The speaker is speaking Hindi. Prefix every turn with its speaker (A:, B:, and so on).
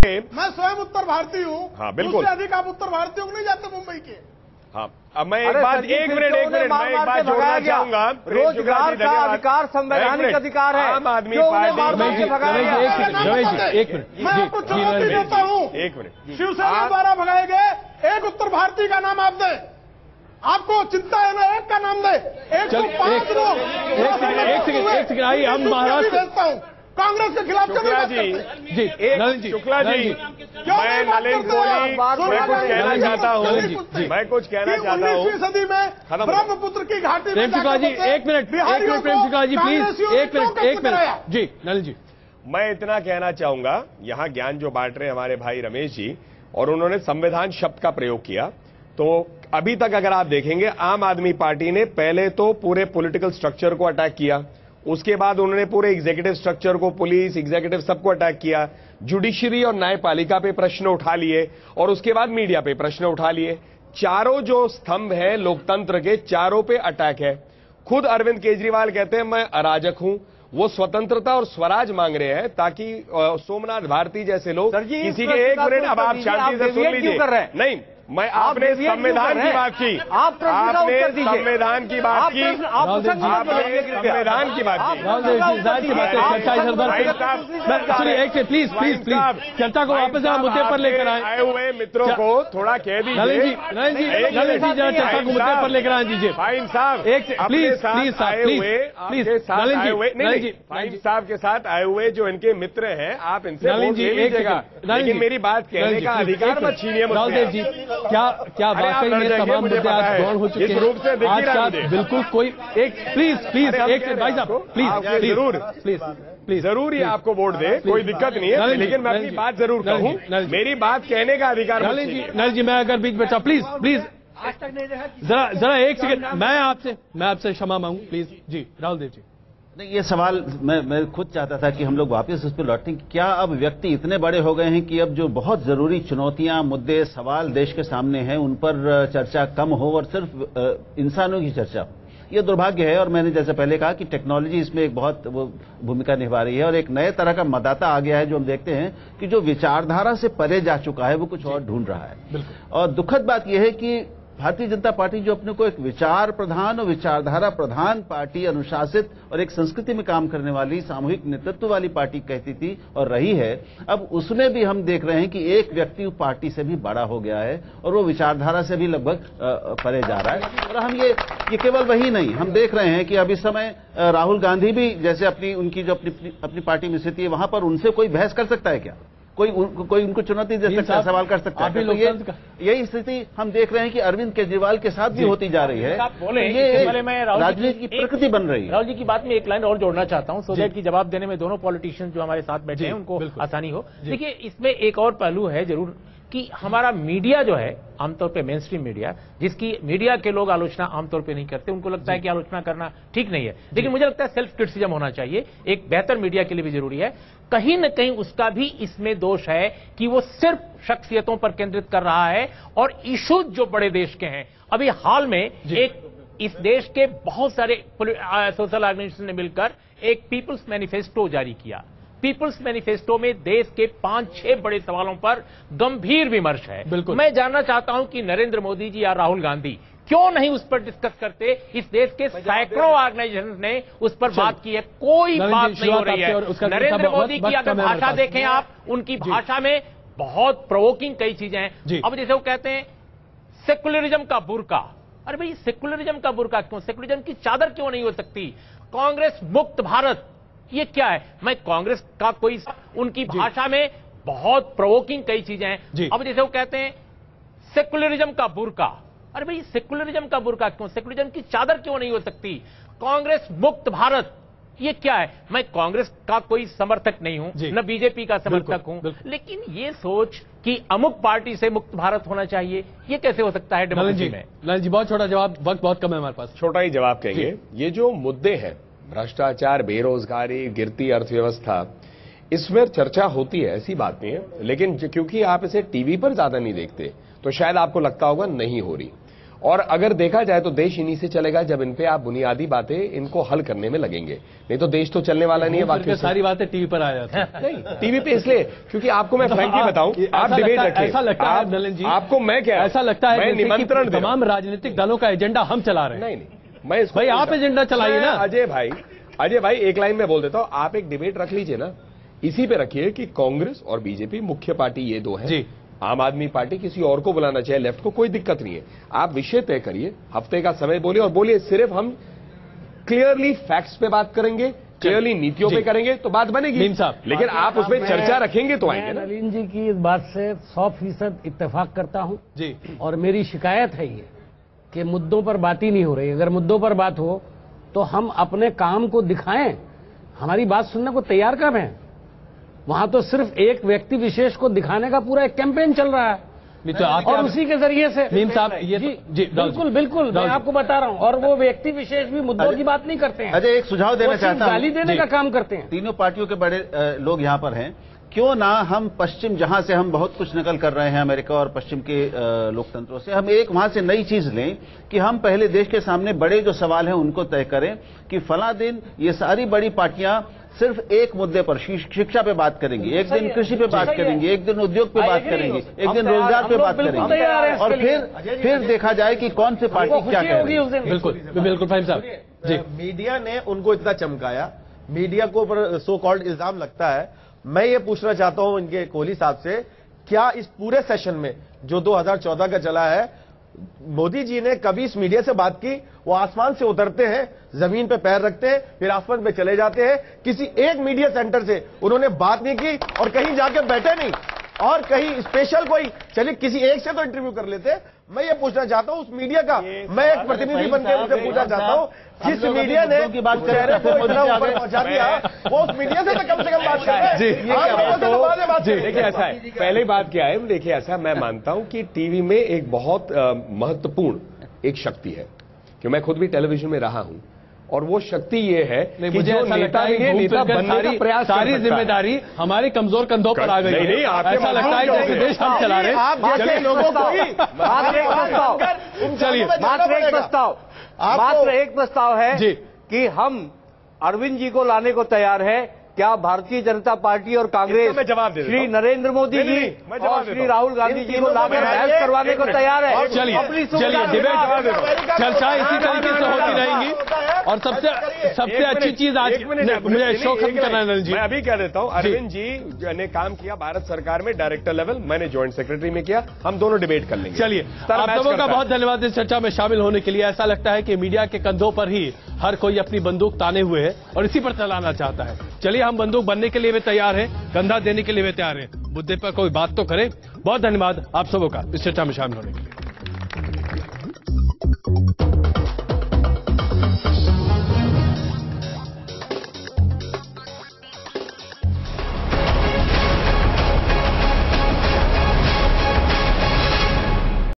A: मैं स्वयं उत्तर भारतीय हूँ।
B: हाँ बिल्कुल,
A: उससे अधिक आप उत्तर भारतीयों को नहीं जाते मुंबई के।
B: हाँ अब मैं एक बात, एक मिनट मैं एक बात जोड़ना चाहूंगा।
C: रोजगार का अधिकार संवैधानिक अधिकार है।
B: आम आदमी पार्टी,
A: एक मिनट मैं आपको चुनौती देता हूँ,
B: एक मिनट,
A: शिवसेना द्वारा भगाए गए एक उत्तर भारतीय का नाम आप दें। आपको चिंता है ना, एक का नाम दे। 105 लोग।
D: एक सेकंड आइए, हम महाराष्ट्र
A: भेजता हूँ कांग्रेस के खिलाफ।
B: शुक्ला जी, शुक्ला जी, मैं नलिन कोहली, मैं कुछ कहना चाहता हूँ, मैं कुछ कहना चाहता हूँ।
A: 19वीं सदी में ब्रह्मपुत्र की घाटी
D: प्रेम शुक्ला जी, एक मिनट प्रेम शुक्ला जी प्लीज, एक मिनट जी, नलिन जी।
B: मैं इतना कहना चाहूंगा, यहाँ ज्ञान जो बांट रहे हमारे भाई रमेश जी, और उन्होंने संविधान शब्द का प्रयोग किया, तो अभी तक अगर आप देखेंगे आम आदमी पार्टी ने पहले तो पूरे पॉलिटिकल स्ट्रक्चर को अटैक किया, उसके बाद उन्होंने पूरे एग्जीक्यूटिव स्ट्रक्चर को, पुलिस, एग्जीक्यूटिव सबको अटैक किया, जुडिशरी और न्यायपालिका पे प्रश्न उठा लिए, और उसके बाद मीडिया पे प्रश्न उठा लिए। चारों जो स्तंभ हैं लोकतंत्र के, चारों पे अटैक है। खुद अरविंद केजरीवाल कहते हैं मैं अराजक हूं, वो स्वतंत्रता और स्वराज मांग रहे हैं ताकि सोमनाथ भारती जैसे लोग किसी के। एक मिनट, अब आप शांति से सुन लीजिए। नहीं, मैं आपने संविधान की बात की, आपने संविधान की बात की, आपने संविधान की बात
D: की। प्लीज चर्चा को वापस मुद्दे पर लेकर
B: आए हुए मित्रों को थोड़ा कह दीजिए।
D: नलिन जी चर्चा को मुद्दे पर लेकर आ दीजिए।
B: फाइन साहब,
D: प्लीज
B: फाइन साहब के साथ आए हुए जो इनके मित्र हैं, आप इनसे वोट ले लीजिएगा, लेकिन मेरी बात कहने का अधिकार मत छीनिए मुझसे।
D: क्या वाकई में तमाम मुद्दे आज गौण हो चुके हैं?
B: रूप से
D: आज बिल्कुल कोई एक प्लीज एक भाई साहब प्लीज
B: जरूर ही आपको वोट दे, कोई दिक्कत नहीं है, लेकिन मैं अपनी बात जरूर कहूँ, मेरी बात कहने का अधिकार।
D: नलिन जी, मैं अगर बीच में प्लीज जरा एक सेकंड, मैं आपसे क्षमा मांगू प्लीज। जी राहुल देव जी।
E: नहीं, ये सवाल मैं खुद चाहता था कि हम लोग वापस उस पर लौटें। क्या अब व्यक्ति इतने बड़े हो गए हैं कि अब जो बहुत जरूरी चुनौतियां, मुद्दे, सवाल देश के सामने हैं, उन पर चर्चा कम हो और सिर्फ इंसानों की चर्चा हो? ये दुर्भाग्य है। और मैंने जैसे पहले कहा कि टेक्नोलॉजी इसमें एक बहुत वो भूमिका निभा रही है, और एक नए तरह का मतदाता आ गया है जो हम देखते हैं कि जो विचारधारा से परे जा चुका है वो कुछ और ढूंढ रहा है। और दुखद बात यह है कि भारतीय जनता पार्टी जो अपने को एक विचार प्रधान और विचारधारा प्रधान पार्टी, अनुशासित और एक संस्कृति में काम करने वाली, सामूहिक नेतृत्व वाली पार्टी कहती थी और रही है, अब उसमें भी हम देख रहे हैं कि एक व्यक्ति पार्टी से भी बड़ा हो गया है और वो विचारधारा से भी लगभग परे जा रहा है। और हम ये केवल वही नहीं, हम देख रहे हैं कि अब इस समय राहुल गांधी भी जैसे उनकी जो अपनी पार्टी में स्थिति है, वहां पर उनसे कोई बहस कर सकता है क्या? कोई उनको चुनौती दे सकता है, सवाल कर सकता है? तो यही स्थिति हम देख रहे हैं कि अरविंद केजरीवाल के साथ भी होती जा रही है। ये राजनीति की प्रकृति बन रही है।
F: राहुल जी की बात में एक लाइन और जोड़ना चाहता हूं, सो दैट की जवाब देने में दोनों पॉलिटिशियंस जो हमारे साथ बैठे हैं उनको आसानी हो। देखिए, इसमें एक और पहलू है जरूर कि हमारा मीडिया जो है, आमतौर पे मेन स्ट्रीम मीडिया, जिसकी मीडिया के लोग आलोचना आमतौर पे नहीं करते, उनको लगता है कि आलोचना करना ठीक नहीं है, लेकिन मुझे लगता है सेल्फ क्रिटिसिज्म होना चाहिए, एक बेहतर मीडिया के लिए भी जरूरी है। कहीं न कहीं उसका भी इसमें दोष है कि वो सिर्फ शख्सियतों पर केंद्रित कर रहा है और इश्यूज जो बड़े देश के हैं। अभी हाल में एक इस देश के बहुत सारे सोशल ऑर्गेनाइजेशन ने मिलकर एक पीपल्स मैनिफेस्टो जारी किया। पीपल्स मैनिफेस्टो में देश के 5-6 बड़े सवालों पर गंभीर विमर्श है। मैं जानना चाहता हूं कि नरेंद्र मोदी जी या राहुल गांधी क्यों नहीं उस पर डिस्कस करते? इस देश के सैकड़ों ऑर्गेनाइजेशन ने उस पर बात की है, कोई बात नहीं हो रही है। नरेंद्र मोदी की अगर भाषा देखें आप, उनकी भाषा में बहुत प्रोवोकिंग कई चीजें हैं। अब जैसे वो कहते हैं सेकुलरिज्म का बुर्का, अरे भाई सेकुलरिज्म का बुर्का क्यों? सेकुलरिज्म की चादर क्यों नहीं हो सकती? कांग्रेस मुक्त भारत, ये क्या है? मैं कांग्रेस का कोई, उनकी भाषा में बहुत प्रोवोकिंग कई चीजें हैं। अब जैसे वो कहते हैं सेकुलरिज्म का बुर्का, अरे भाई सेकुलरिज्म का बुर्का क्यों? सेकुलरिज्म की चादर क्यों नहीं हो सकती? कांग्रेस मुक्त भारत, ये क्या है? मैं कांग्रेस का कोई समर्थक नहीं हूं, न बीजेपी का समर्थक हूं, लेकिन ये सोच कि अमुक पार्टी से मुक्त भारत होना चाहिए, ये कैसे हो सकता है डेमोक्रेसी में?
D: लाल जी, बहुत छोटा जवाब, वक्त बहुत कम है हमारे पास,
B: छोटा ही जवाब कहेंगे। ये जो मुद्दे हैं, भ्रष्टाचार, बेरोजगारी, गिरती अर्थव्यवस्था, इसमें चर्चा होती है, ऐसी बात नहीं है, लेकिन क्योंकि आप इसे टीवी पर ज्यादा नहीं देखते तो शायद आपको लगता होगा नहीं हो रही। और अगर देखा जाए तो देश इन्हीं से चलेगा जब इन पे आप बुनियादी बातें इनको हल करने में लगेंगे, नहीं तो देश तो चलने वाला नहीं है। बाकी
D: सारी बातें टीवी पर आ जाती है।
B: नहीं, टीवी पे इसलिए क्योंकि आपको मैं फ्रैंकली बताऊं, आप डिबेट रखिए।
D: ऐसा लगता है नलिन जी,
B: आपको मैं क्या,
D: ऐसा लगता है
B: मैं निमंत्रण
D: तमाम राजनीतिक दलों का एजेंडा हम चला रहे हैं।
B: नहीं, मैं इसको
D: भाई आप एजेंडा चलाइए ना।
B: अजय भाई एक लाइन में बोल देता हूं, आप एक डिबेट रख लीजिए ना, इसी पे रखिए कि कांग्रेस और बीजेपी मुख्य पार्टी ये दो है, आम आदमी पार्टी किसी और को बुलाना चाहे लेफ्ट को, कोई दिक्कत नहीं है। आप विषय तय करिए, हफ्ते का समय बोलिए और बोलिए सिर्फ हम क्लियरली फैक्ट्स पे बात करेंगे, क्लियरली नीतियों पे करेंगे तो बात बनेगी। लेकिन आप उसमें चर्चा रखेंगे तो आएंगे ना।
G: नलिन जी की इस बात से 100% इत्तेफाक करता हूं
D: जी,
G: और मेरी शिकायत है ये कि मुद्दों पर बात ही नहीं हो रही। अगर मुद्दों पर बात हो तो हम अपने काम को दिखाएं, हमारी बात सुनने को तैयार कब हैं? वहां तो सिर्फ एक व्यक्ति विशेष को दिखाने का पूरा एक कैंपेन चल रहा है,
D: तो
G: और उसी के जरिए से
D: मीम साहब ये
G: जी बिल्कुल बिल्कुल मैं आपको बता रहा हूं। और वो व्यक्ति विशेष भी मुद्दों की बात नहीं करते हैं।
E: अजय, एक सुझाव देना चाहता हूं,
G: गाली देने का काम करते हैं।
E: तीनों पार्टियों के बड़े लोग यहां पर हैं, क्यों ना हम पश्चिम, जहां से हम बहुत कुछ नकल कर रहे हैं अमेरिका और पश्चिम के लोकतंत्रों से, हम एक वहां से नई चीज लें कि हम पहले देश के सामने बड़े जो सवाल हैं उनको तय करें कि फला दिन ये सारी बड़ी पार्टियां सिर्फ एक मुद्दे पर, शिक्षा पे बात करेंगी, एक दिन कृषि पे बात करेंगी, एक दिन उद्योग पे बात करेंगी, एक दिन रोजगार पे बात करेंगे, और फिर देखा जाए कि कौन सी पार्टी क्या करेगी।
D: बिल्कुल बिल्कुल फाहिम साहब जी।
H: मीडिया ने उनको इतना चमकाया, मीडिया को ऊपर सो कॉल्ड इल्जाम लगता है। मैं ये पूछना चाहता हूं इनके कोहली साहब से, क्या इस पूरे सेशन में जो 2014 का चला है, मोदी जी ने कभी इस मीडिया से बात की? वो आसमान से उतरते हैं, जमीन पे पैर रखते हैं, फिर आसमान पे चले जाते हैं। किसी एक मीडिया सेंटर से उन्होंने बात नहीं की और कहीं जाके बैठे नहीं, और कहीं स्पेशल कोई, चलिए किसी एक से तो इंटरव्यू कर लेते। मैं ये पूछना चाहता हूं उस मीडिया का, मैं एक प्रतिनिधि बनकर उनसे पूछना चाहता हूं, जिस मीडिया ने
E: की बात
H: चेहरे को इतना ऊपर पहुंचा दिया, वो उस मीडिया से तो कम बात कर रहे हैं।
B: देखिए ऐसा है, पहले बात क्या है, देखिए ऐसा मैं मानता हूं कि टीवी में एक बहुत महत्वपूर्ण एक शक्ति है, कि मैं खुद भी टेलीविजन में रहा हूं, और वो शक्ति ये है कि
D: मुझे
B: जो
D: ऐसा
B: नेता बनने का प्रयास,
D: सारी जिम्मेदारी हमारी कमजोर कंधों पर आ गई है।
B: नहीं,
D: ऐसा लगता है जैसे देश हम चला रहे हैं।
H: आप जैसे लोगों को
C: चलिए मात्र एक प्रस्ताव है
D: जी
C: कि हम अरविंद जी को लाने को तैयार है। क्या भारतीय जनता पार्टी और कांग्रेस
B: मैं जवाब दे देता हूं।
C: श्री नरेंद्र मोदी जी और श्री राहुल गांधी जी को लाकर बहस करवाने को तैयार है?
D: चलिए डिबेट चर्चा इसी तरीके से होती रहेंगी। और सबसे अच्छी चीज आज मुझे शो खत्म करना है नलिन जी।
B: मैं अभी कह देता हूं, अरविंद जी ने काम किया भारत सरकार में डायरेक्टर लेवल, मैंने ज्वाइंट सेक्रेटरी में किया, हम दोनों डिबेट कर लेंगे।
D: चलिए आप सबों का बहुत धन्यवाद इस चर्चा में शामिल होने के लिए। ऐसा लगता है कि मीडिया के कंधों पर ही हर कोई अपनी बंदूक ताने हुए है और इसी पर चलाना चाहता है। चलिए हम बंदूक बनने के लिए भी तैयार हैं, कंधा देने के लिए भी तैयार हैं, मुद्दे पर कोई बात तो करे। बहुत धन्यवाद आप सबों का इस चर्चा में शामिल होने के लिए।